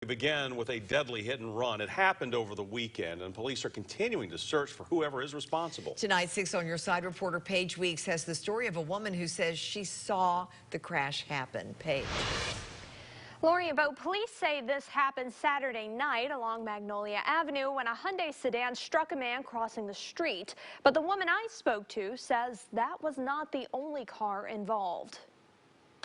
We begin with a deadly hit and run. It happened over the weekend, and police are continuing to search for whoever is responsible. Tonight, 6 on Your Side reporter Paige Weeks has the story of a woman who says she saw the crash happen. Paige. Lori and Bo, police say this happened Saturday night along Magnolia Avenue when a Hyundai sedan struck a man crossing the street. But the woman I spoke to says that was not the only car involved.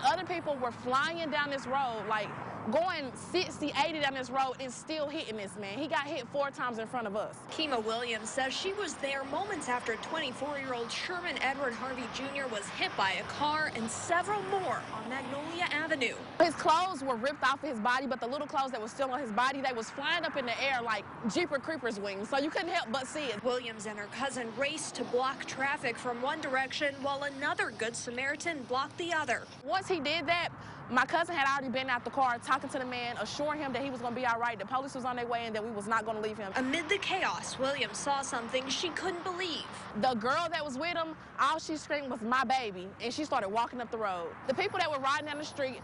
Other people were flying down this road, like going 60, 80 down this road and still hitting this man. He got hit 4 times in front of us. Kima Williams says she was there moments after 24-year-old Sherman Edward Harvey Jr. was hit by a car and several more on Magnolia Avenue. His clothes were ripped off of his body, but the little clothes that was still on his body, they was flying up in the air like Jeepers Creepers wings, so you couldn't help but see it. Williams and her cousin raced to block traffic from one direction while another Good Samaritan blocked the other. Once he did that, my cousin had already been out the car talking to the man, assuring him that he was going to be all right. The police was on their way and that we was not going to leave him. Amid the chaos, Williams saw something she couldn't believe. The girl that was with him, all she screamed was, "My baby," and she started walking up the road. The people that were riding down the street,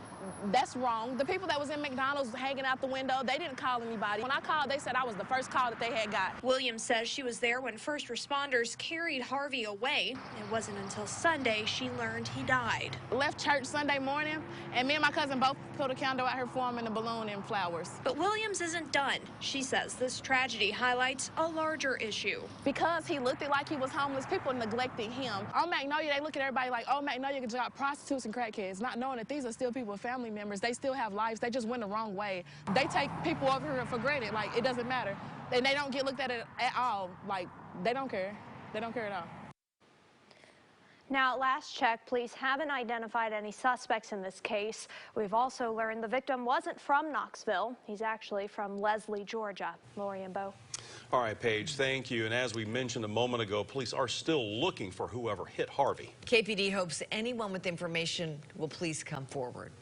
that's wrong. The people that was in McDonald's hanging out the window, they didn't call anybody. When I called, they said I was the first call that they had got. Williams says she was there when first responders carried Harvey away. It wasn't until Sunday she learned he died. Left church Sunday morning, and me and my cousin both put a candle out here for him and a balloon and flowers. But Williams isn't done. She says this tragedy highlights a larger issue. Because he looked like he was homeless, people neglected him. On Magnolia, they look at everybody like, oh, Magnolia got prostitutes and crackheads, not knowing that these are still people with family members. They still have lives. They just went the wrong way. They take people over here for granted, like it doesn't matter. And they don't get looked at it at all. Like, they don't care. They don't care at all. Now, last check, police haven't identified any suspects in this case. We've also learned the victim wasn't from Knoxville. He's actually from Leslie, Georgia. Lori and Bo. All right, Paige, thank you. And as we mentioned a moment ago, police are still looking for whoever hit Harvey. KPD hopes anyone with information will please come forward.